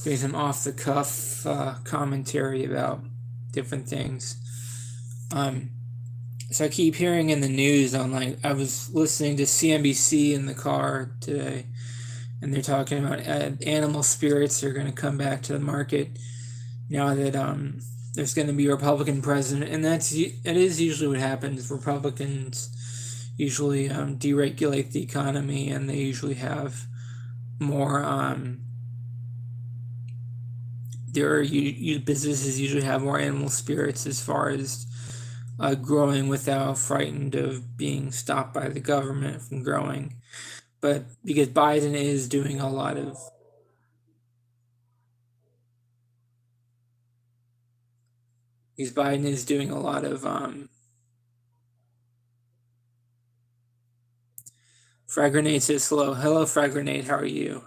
doing some off the cuff commentary about different things. Um, so I keep hearing in the news on, like, I was listening to CNBC in the car today, and they're talking about animal spirits are going to come back to the market now that there's going to be a Republican president, and it is usually what happens. Republicans usually deregulate the economy, and they usually have more. Businesses usually have more animal spirits as far as growing without frightened of being stopped by the government from growing. But because Biden is doing a lot of because Biden is doing a lot of Frag Grenade says hello. Hello, Frag Grenade, how are you?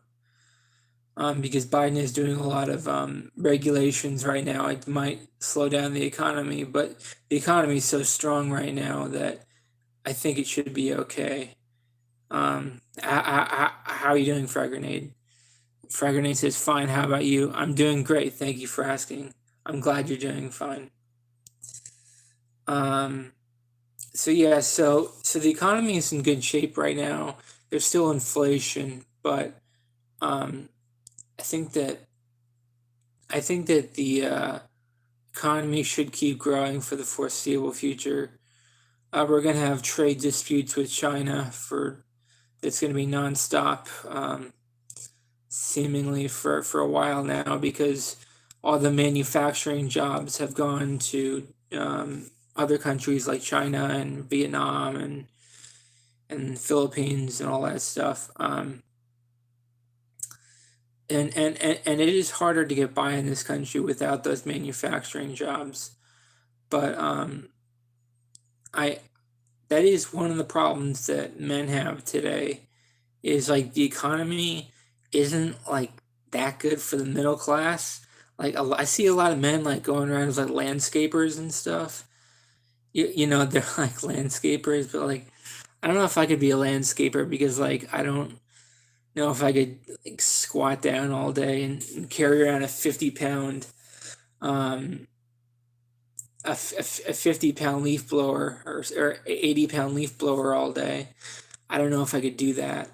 Because Biden is doing a lot of regulations right now. It might slow down the economy, but the economy is so strong right now that I think it should be okay. How are you doing, Frag Grenade? Frag Grenade says, fine, how about you? I'm doing great, thank you for asking. I'm glad you're doing fine. Um, so yeah, so the economy is in good shape right now. There's still inflation, but um, I think that the economy should keep growing for the foreseeable future. We're gonna have trade disputes with China for it's gonna be nonstop, seemingly for a while now, because all the manufacturing jobs have gone to other countries like China and Vietnam and Philippines and all that stuff. And it is harder to get by in this country without those manufacturing jobs. But I that is one of the problems that men have today is like the economy isn't like that good for the middle class. Like I see a lot of men like going around as like landscapers and stuff. You know, they're like landscapers, but like I don't know if I could be a landscaper because like I don't know if I could like squat down all day and carry around a 50 pound um a 50 pound leaf blower or 80 pound leaf blower all day. I don't know if I could do that.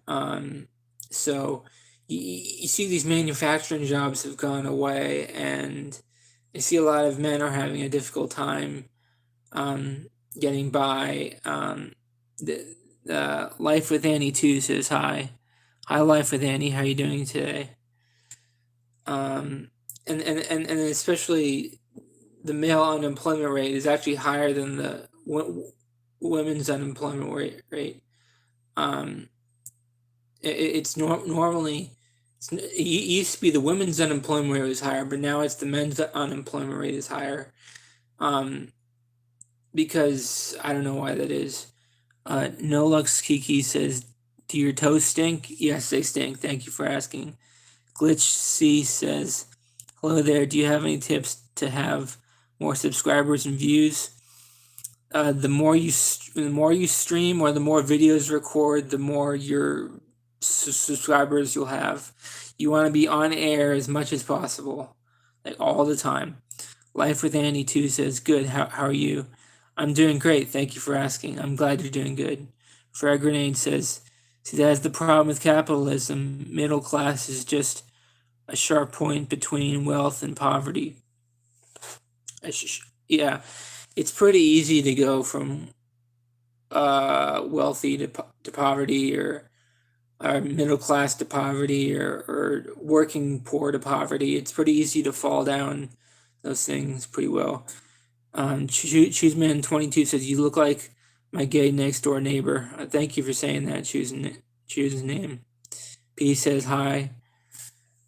So you see these manufacturing jobs have gone away, and I see a lot of men are having a difficult time um, getting by. The Life with Annie too says hi. Hi, Life with Annie. How you doing today? Um, and especially the male unemployment rate is actually higher than the women's unemployment rate. Um, it's normally it used to be the women's unemployment rate was higher, but now it's the men's unemployment rate is higher. Um, because I don't know why that is. Nolux Kiki says, "Do your toes stink?" Yes, they stink. Thank you for asking. Glitch C says, "Hello there. Do you have any tips to have more subscribers and views?" The more you stream or the more videos record, the more your subscribers you'll have. You want to be on air as much as possible, like all the time. Life with Andy too says, "Good. How are you?" I'm doing great. Thank you for asking. I'm glad you're doing good. Frag Grenade says, "See, that's the problem with capitalism. Middle class is just a sharp point between wealth and poverty." Yeah, it's pretty easy to go from wealthy to poverty, or middle class to poverty, or working poor to poverty. It's pretty easy to fall down those things pretty well. Chooseman22 says, "You look like my gay next door neighbor." Thank you for saying that, Choose's name. P says hi.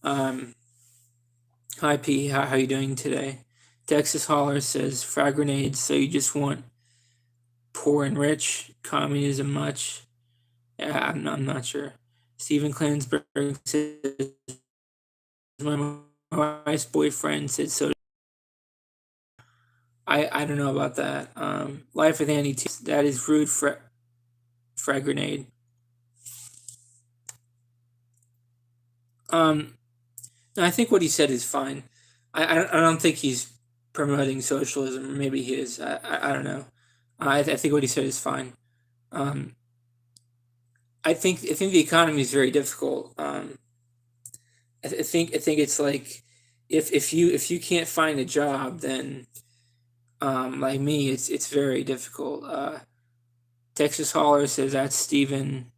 Hi P, how you doing today? Texas Holler says, "Frag grenades, so you just want poor and rich, communism much?" Yeah, I'm not sure. Stephen Klansberg says, "My wife's boyfriend said so." I don't know about that. Life with Andy, that is rude, frag grenade. Um, No, I think what he said is fine. I don't think he's promoting socialism. Or maybe he is. I don't know. I think what he said is fine. Um, I think the economy is very difficult. I think it's like if you can't find a job, then like me, it's very difficult. Texas Holler says that's Steven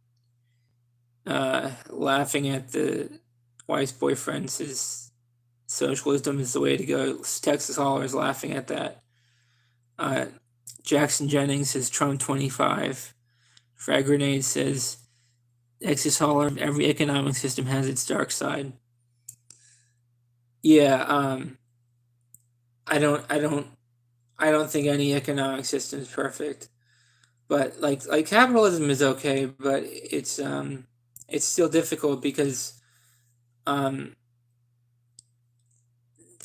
laughing at the wife's boyfriend, says socialism is the way to go. Texas Holler is laughing at that. Uh, Jackson Jennings says Trump 25. Frag Grenade says Texas Holler, every economic system has its dark side. Yeah, I don't I don't I don't think any economic system is perfect. But like capitalism is okay, but it's still difficult because um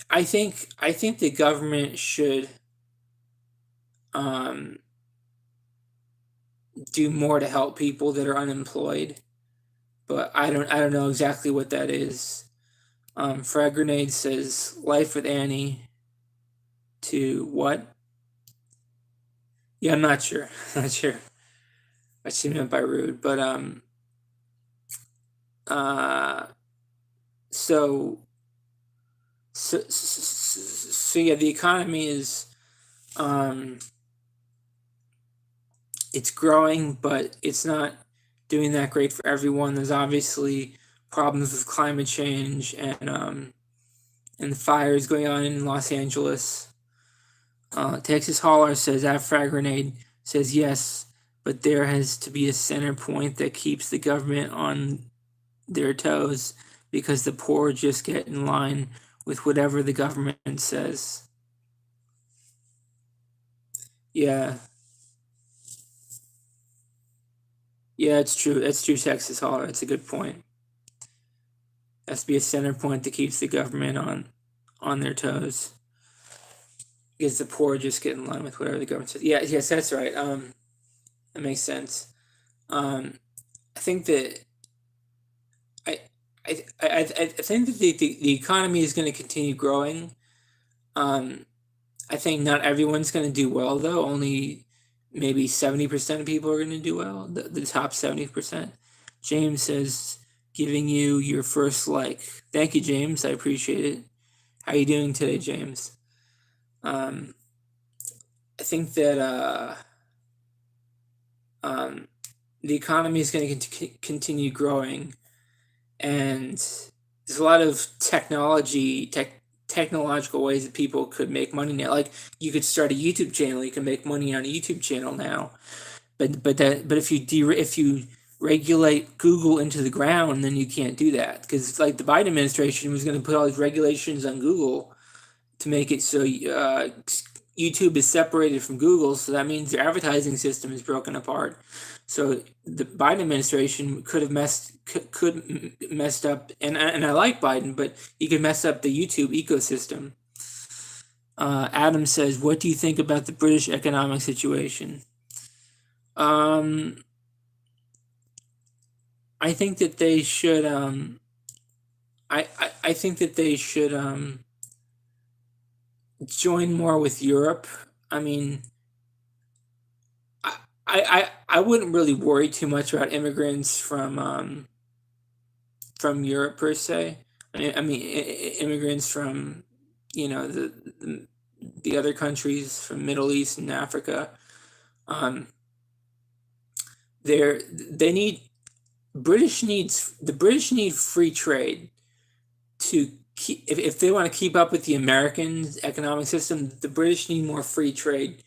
I think the government should um do more to help people that are unemployed, but I don't know exactly what that is. Frag Grenade says life with Annie to what? Yeah, I'm not sure. Not sure what she meant by rude, but uh so so yeah, the economy is um it's growing, but it's not doing that great for everyone. There's obviously problems with climate change and the fires going on in Los Angeles. Texas Holler says that frag grenade says yes, but there has to be a center point that keeps the government on their toes because the poor just get in line with whatever the government says. Yeah, yeah, it's true. It's true, Texas Holler. It's a good point. Has to be a center point that keeps the government on their toes because the poor just get in line with whatever the government says. Yeah, yes, that's right. That makes sense. Um, I think that I I think that the economy is going to continue growing. Um, I think not everyone's going to do well though. Only maybe 70% of people are going to do well. The top 70%. James says giving you your first like. Thank you, James. I appreciate it. How you doing today, James? Um, I think that um, the economy is going to continue growing, and there's a lot of technological ways that people could make money now. Like you could start a YouTube channel. You can make money on a YouTube channel now. But if you regulate Google into the ground, then you can't do that because like the Biden administration was going to put all these regulations on Google to make it so YouTube is separated from Google, so that means their advertising system is broken apart. So the Biden administration could messed up, and I like Biden, but he could mess up the YouTube ecosystem. Adam says, "What do you think about the British economic situation?" Um, I think that they should. I think that they should join more with Europe. I mean, I wouldn't really worry too much about immigrants from Europe per se. I mean immigrants from the other countries from Middle East and Africa. Um, they need the British need free trade to keep if they want to keep up with the American economic system. The British need more free trade.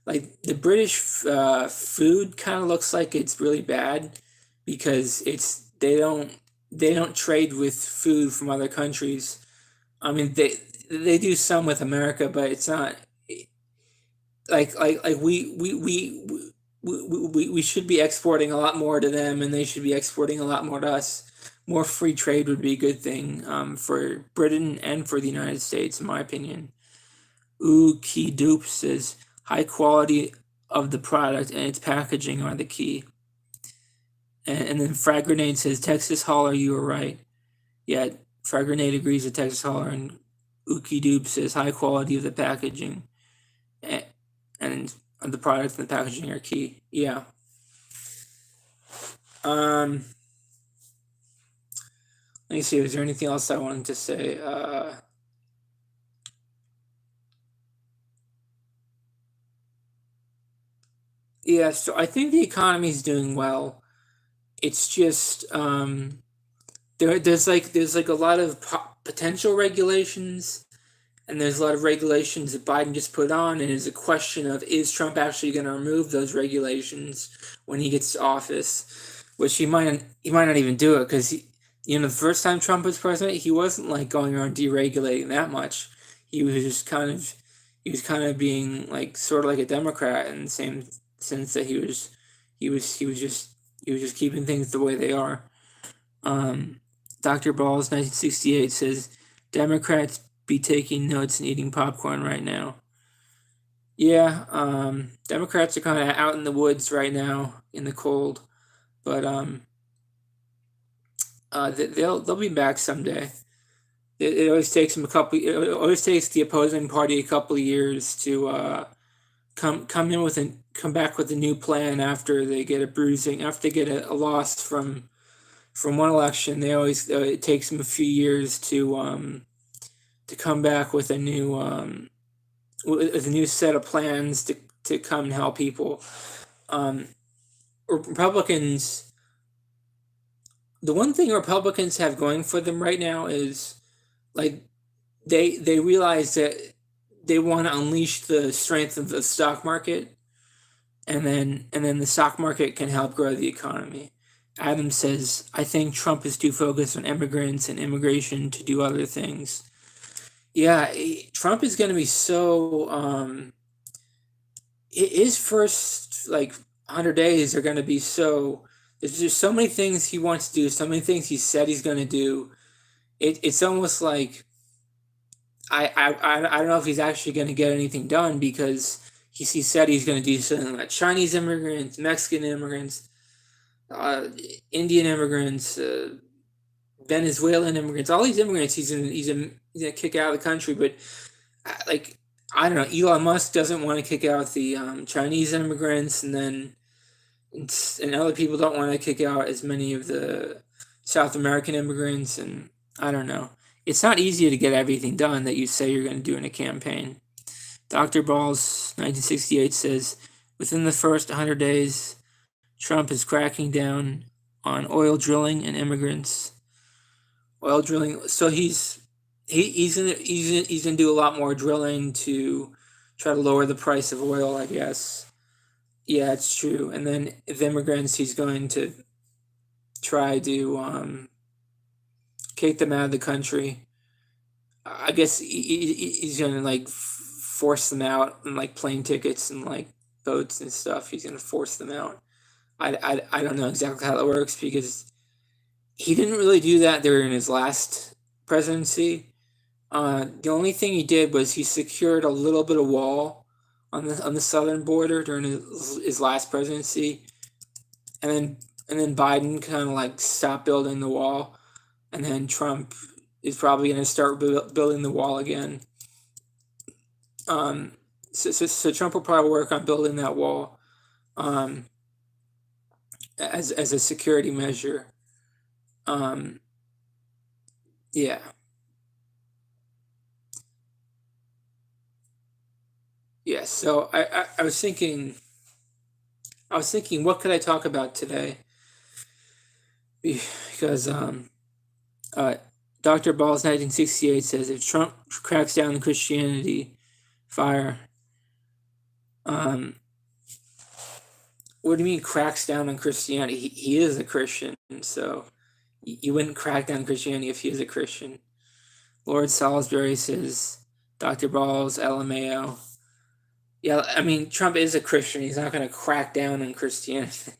Like the British food kind of looks like it's really bad because they don't trade with food from other countries. I mean they do some with America, but it's not like we should be exporting a lot more to them, and they should be exporting a lot more to us. More free trade would be a good thing for Britain and for the United States, in my opinion. Ooh, Key Dupe says high quality of the product and its packaging are the key. And then Frag Grenade says Texas Holler, you were right. Yeah, Fragrenade agrees with Texas Holler, and Uki Doob says high quality of the packaging and the products and the packaging are key. Yeah. Let me see. Is there anything else I wanted to say? Yeah. So I think the economy is doing well. It's just there's a lot of potential regulations, and there's a lot of regulations that Biden just put on, and it's a question of, is Trump actually going to remove those regulations when he gets to office? Which he might not even do it, because the first time Trump was president, he wasn't like going around deregulating that much. He was just kind of being like sort of like a Democrat in the same sense that he was just keeping things the way they are. Dr. Balls 1968 says Democrats be taking notes and eating popcorn right now. Yeah, Democrats are kind of out in the woods right now in the cold, but they'll be back someday. It always takes them a couple. It always takes the opposing party a couple of years to come back with a new plan after they get a bruising, after they get a loss from one election. They always it takes them a few years to come back with a new set of plans to come and help people. Republicans, the one thing Republicans have going for them right now is like they realize that they want to unleash the strength of the stock market, and then the stock market can help grow the economy. Adams says, I think Trump is too focused on immigrants and immigration to do other things. Yeah, Trump is going to be so. His first 100 days are going to be so. There's just so many things he wants to do, so many things he said he's going to do. It's almost like I don't know if he's actually going to get anything done, because he said he's going to do something like Chinese immigrants, Mexican immigrants, Indian immigrants, Venezuelan immigrants, all these immigrants he's gonna kick out of the country. But I don't know, Elon Musk doesn't want to kick out the Chinese immigrants, and then and other people don't want to kick out as many of the South American immigrants, and I don't know. It's not easy to get everything done that you say you're going to do in a campaign. Dr. Balls 1968 says, within the first 100 days, Trump is cracking down on oil drilling and immigrants. Oil drilling, so he's gonna do a lot more drilling to try to lower the price of oil, I guess. Yeah, it's true. And then if immigrants, he's going to try to kick them out of the country. I guess he's gonna force them out, and plane tickets and boats and stuff. He's gonna force them out. I don't know exactly how that works, because he didn't really do that during his last presidency. The only thing he did was he secured a little bit of wall on the southern border during his last presidency, and then Biden kind of stopped building the wall, and then Trump is probably going to start building the wall again. So Trump will probably work on building that wall, as a security measure. Yeah. Yeah, so I was thinking, what could I talk about today? Because Dr. Balls 1968 says, if Trump cracks down on Christianity, fire. What do you mean cracks down on Christianity? He is a Christian, so you wouldn't crack down Christianity if he is a Christian. Lord Salisbury says, Dr. Balls, LMAO. Yeah, I mean, Trump is a Christian. He's not going to crack down on Christianity.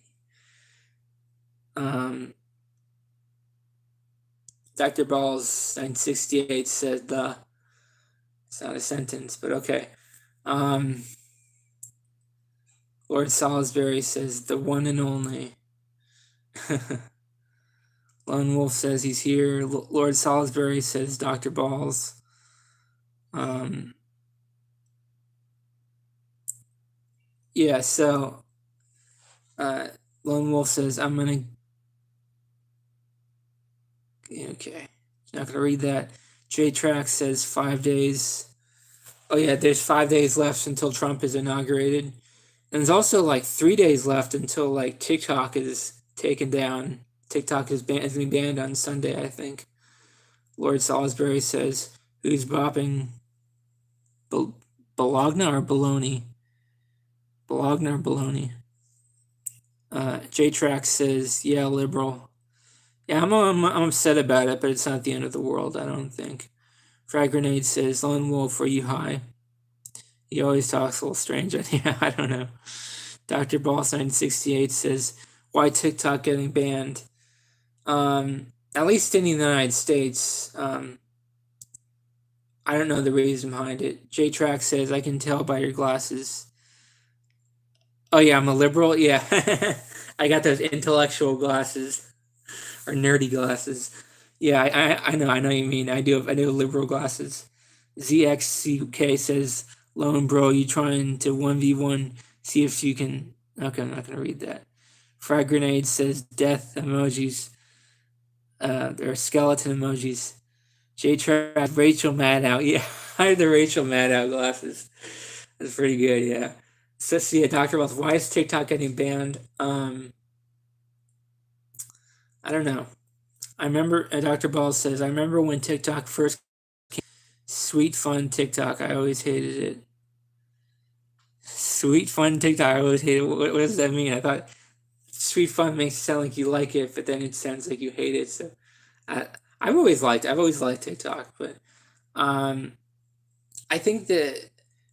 Dr. Balls 1968 said the. It's not a sentence, but okay. Lord Salisbury says the one and only. Lone Wolf says he's here. Lord Salisbury says Dr. Balls. Yeah, so Lone Wolf says, I'm gonna. Okay, not gonna read that. J Track says 5 days. Oh, yeah, there's 5 days left until Trump is inaugurated. And there's also like 3 days left until like TikTok is taken down. TikTok is going to be banned on Sunday, I think. Lord Salisbury says, who's bopping Bologna or Bologna? Bologna or Bologna? J-Track says, yeah, liberal. Yeah, I'm upset about it, but it's not the end of the world, I don't think. Frag Grenade says, Lone Wolf, are you high? He always talks a little strange. Yeah, I don't know. Dr. Boss 968 says, why TikTok getting banned? At least in the United States. I don't know the reason behind it. J-Track says, I can tell by your glasses. Oh, yeah, I'm a liberal? Yeah. I got those intellectual glasses. Or nerdy glasses. Yeah, I know what you mean. I do have liberal glasses. ZXCK says, Lone Bro, you trying to 1v1, see if you can... Okay, I'm not going to read that. Frag Grenade says, death emojis. There are skeleton emojis. J-Trap, Rachel Maddow. Yeah, I have the Rachel Maddow glasses. That's pretty good, yeah. So, yeah, Dr. Wells, why is TikTok getting banned? I don't know. I remember, Dr. Ball says, I remember when TikTok first came. Sweet fun TikTok. I always hated it. Sweet fun TikTok. I always hated it. What does that mean? I thought sweet fun makes it sound like you like it, but then it sounds like you hate it. So I've always liked TikTok, but I think that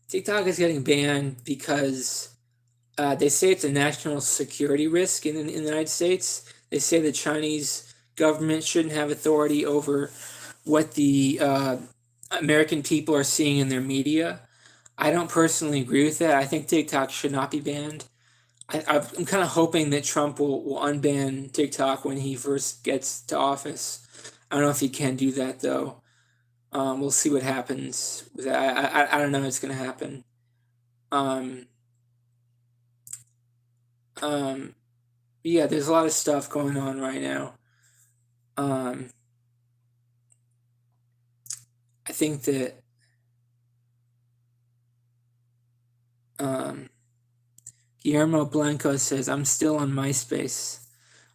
TikTok is getting banned because they say it's a national security risk in the United States. They say the Chinese government shouldn't have authority over what the American people are seeing in their media. I don't personally agree with that. I think TikTok should not be banned. I'm kind of hoping that Trump will unban TikTok when he first gets to office. I don't know if he can do that, though. We'll see what happens with that. I don't know what's going to happen. Yeah, there's a lot of stuff going on right now. I think that Guillermo Blanco says, I'm still on MySpace.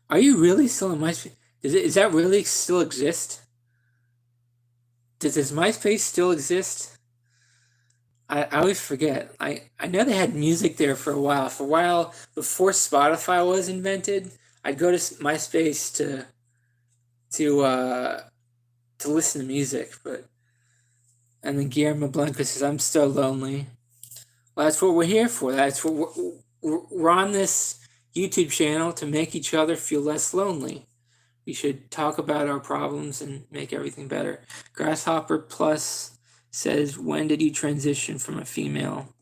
Are you really still on MySpace? Is that really still exist? Does MySpace still exist? I always forget. I know they had music there for a while. For a while before Spotify was invented, I'd go to MySpace to listen to music, and then Guillermo Blanco says, I'm still lonely. Well, that's what we're here for. That's what we're on this YouTube channel to make each other feel less lonely. We should talk about our problems and make everything better. Grasshopper Plus says, when did you transition from a female?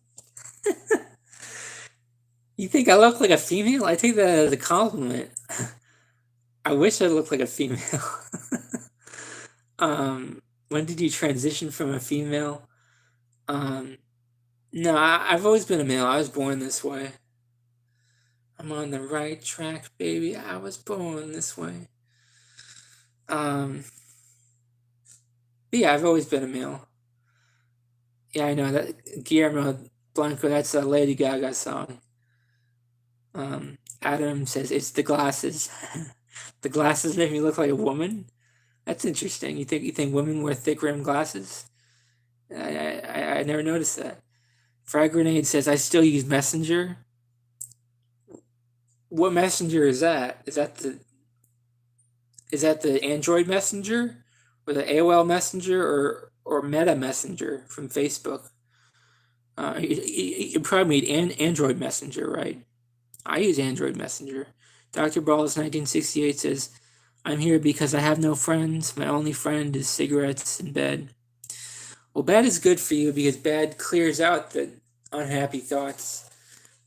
You think I look like a female? I take that as a compliment. I wish I looked like a female. When did you transition from a female? No, I've always been a male. I was born this way. I'm on the right track, baby. I was born this way. Yeah, I've always been a male. Yeah, I know that Guillermo Blanco. That's a Lady Gaga song. Adam says it's the glasses. The glasses make me look like a woman. That's interesting. You think women wear thick rimmed glasses? I never noticed that. Frag Grenade says I still use Messenger. What Messenger is that? Is that the Android Messenger, or the AOL Messenger, or Meta Messenger from Facebook? You probably mean Android Messenger, right? I use Android Messenger. Dr. Balls 1968 says, I'm here because I have no friends. My only friend is cigarettes and bed. Well, bed is good for you because bed clears out the unhappy thoughts.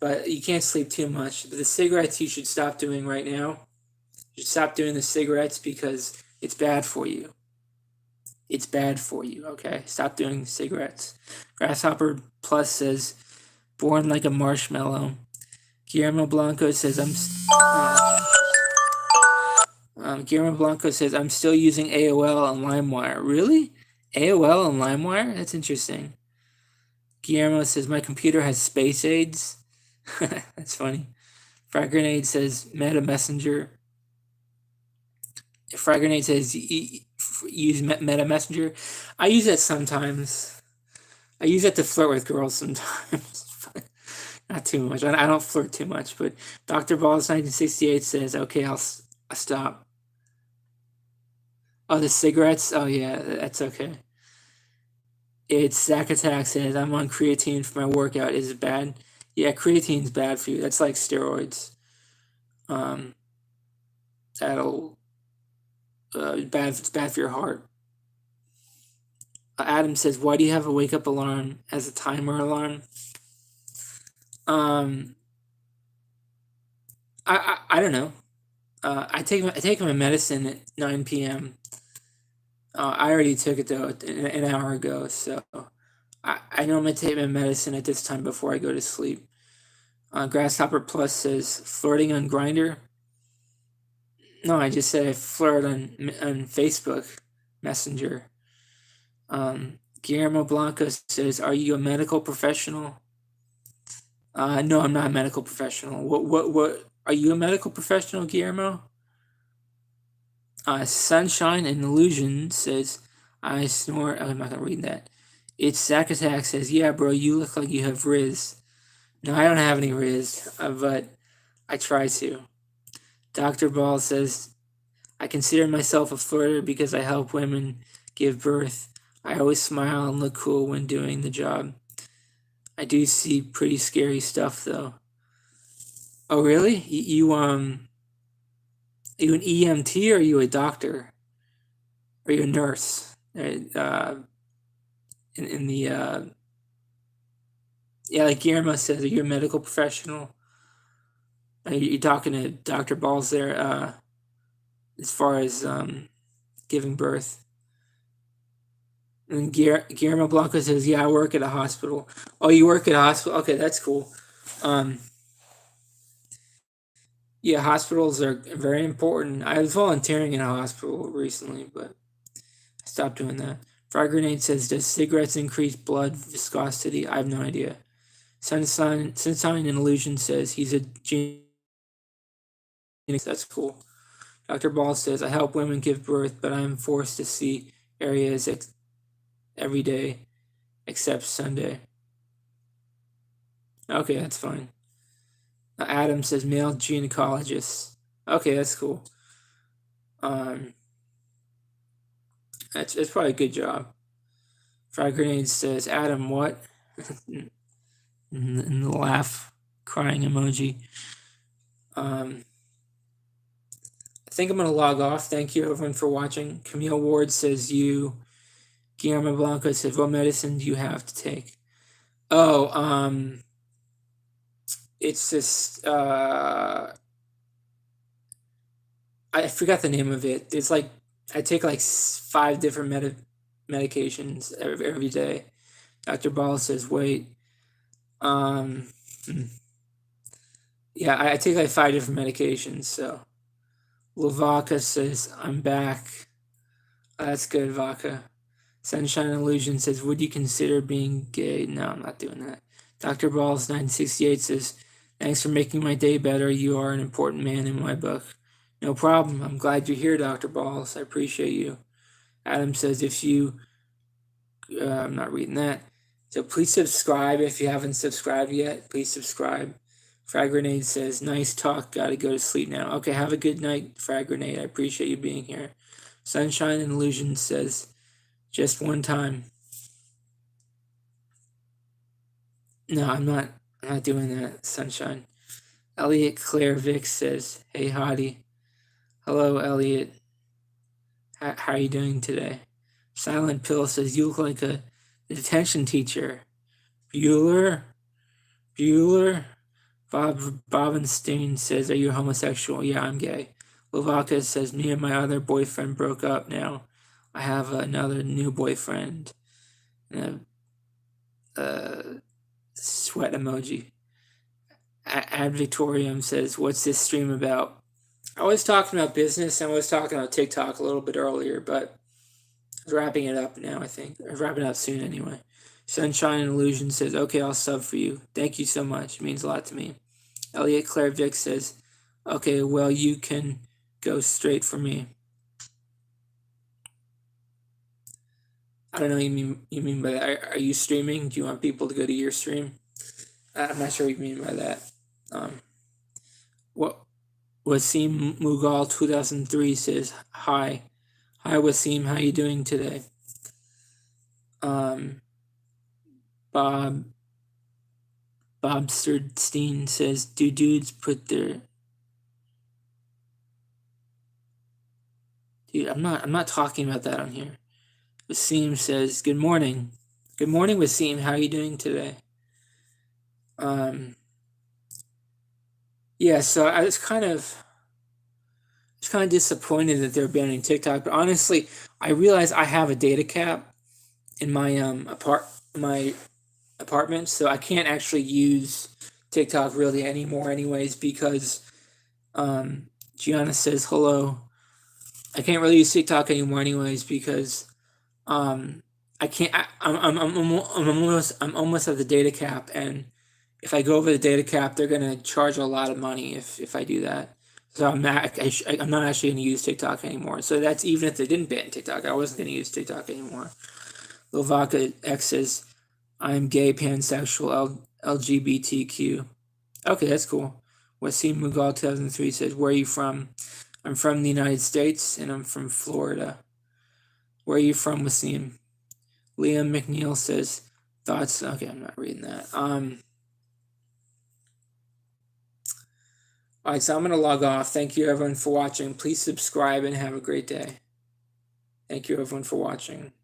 But you can't sleep too much. But the cigarettes you should stop doing right now. You should stop doing the cigarettes because it's bad for you. It's bad for you, okay? Stop doing cigarettes. Grasshopper Plus says, born like a marshmallow. Guillermo Blanco says, Guillermo Blanco says, I'm still using AOL and LimeWire. Really? AOL and LimeWire? That's interesting. Guillermo says, my computer has space aids. That's funny. Frag Grenade says, Meta Messenger. Frag Grenade says, use Meta Messenger. I use that sometimes. I use it to flirt with girls sometimes. Not too much. I don't flirt too much, but Dr. Balls 1968 says, okay, I'll stop. Oh, the cigarettes? Oh, yeah, that's okay. It's Zack Attack says, I'm on creatine for my workout. Is it bad? Yeah, creatine's bad for you. That's like steroids. That'll it's bad for your heart. Adam says, why do you have a wake up alarm as a timer alarm? I don't know. I take my medicine at 9 p.m. I already took it though an hour ago, so I normally take my medicine at this time before I go to sleep. Grasshopper Plus says, flirting on Grindr. No, I just said I flirt on Facebook Messenger. Guillermo Blanco says, are you a medical professional? No, I'm not a medical professional. What? Are you a medical professional, Guillermo? Sunshine and Illusion says, I snore. Oh, I'm not gonna read that. It's Zack Attack says, yeah, bro, you look like you have Riz. No, I don't have any Riz, but I try to. Dr. Ball says, I consider myself a flirter because I help women give birth. I always smile and look cool when doing the job. I do see pretty scary stuff, though. Oh, really? Are you an EMT or are you a doctor? Are you a nurse? In the yeah, like Guillermo says, are you a medical professional? Are you talking to Dr. Balls there? As far as giving birth. And Guillermo Blanco says, yeah, I work at a hospital. Oh, you work at a hospital? Okay, that's cool. Yeah, hospitals are very important. I was volunteering in a hospital recently, but I stopped doing that. Frog Grenade says, does cigarettes increase blood viscosity? I have no idea. Sunshine and Illusion says, he's a genius. That's cool. Dr. Ball says, I help women give birth, but I am forced to see areas every day except Sunday. Okay, that's fine. Adam says, male gynecologist. Okay, that's cool. It's probably a good job. Frog Grenade says, Adam, what? and the laugh, crying emoji. I think I'm gonna log off. Thank you everyone for watching. Camille Ward says you. Guillermo Blanco says, what medicine do you have to take? Oh, it's just I forgot the name of it. It's like I take like 5 different medications every day. Dr. Ball says, wait. Yeah, I take like 5 different medications, so. Lavaka says, I'm back. That's good, Vaka. Sunshine Illusion says, would you consider being gay? No, I'm not doing that. Dr. Balls 968 says, thanks for making my day better. You are an important man in my book. No problem. I'm glad you're here, Dr. Balls. I appreciate you. Adam says, if you... I'm not reading that. So please subscribe if you haven't subscribed yet. Please subscribe. Frag Grenade says, nice talk. Gotta go to sleep now. Okay, have a good night, Frag Grenade. I appreciate you being here. Sunshine and Illusion says, just one time. No, I'm not doing that, Sunshine. Elliot Claire Vick says, hey, hottie. Hello, Elliot. How are you doing today? Silent Pill says, you look like a detention teacher. Bueller? Bob Bobenstein says, are you homosexual? Yeah, I'm gay. Lovaka says, me and my other boyfriend broke up now. I have another new boyfriend. And a sweat emoji. Ad Victorium says, what's this stream about? I was talking about business and I was talking about TikTok a little bit earlier, but I was wrapping it up now, I think. I'm wrapping it up soon anyway. Sunshine and Illusion says, okay, I'll sub for you. Thank you so much. It means a lot to me. Elliot Claire Vick says, okay, well, you can go straight for me. I don't know what you mean by that. Are you streaming? Do you want people to go to your stream? I'm not sure what you mean by that. What Wasim Mughal 2003 says, hi. Hi Wasim, how you doing today? Bob Sterdstein says, do dudes put their... Dude, I'm not talking about that on here. Wasim says, good morning. Good morning, Wasim. How are you doing today? Yeah, so I was kind of disappointed that they're banning TikTok, but honestly, I realize I have a data cap in my my apartment, so I can't actually use TikTok really anymore anyways because Gianna says hello. I can't really use TikTok anymore anyways because I can't. I'm almost at the data cap, and if I go over the data cap, they're gonna charge a lot of money if I do that. So I'm not actually gonna use TikTok anymore. So that's even if they didn't ban TikTok, I wasn't gonna use TikTok anymore. Lovaka X says, I'm gay, pansexual, LGBTQ. Okay, that's cool. Wasim Mughal 2003 says, where are you from? I'm from the United States, and I'm from Florida. Where are you from, Wasim? Liam McNeil says, thoughts... Okay, I'm not reading that. Alright, so I'm going to log off. Thank you, everyone, for watching. Please subscribe and have a great day. Thank you, everyone, for watching.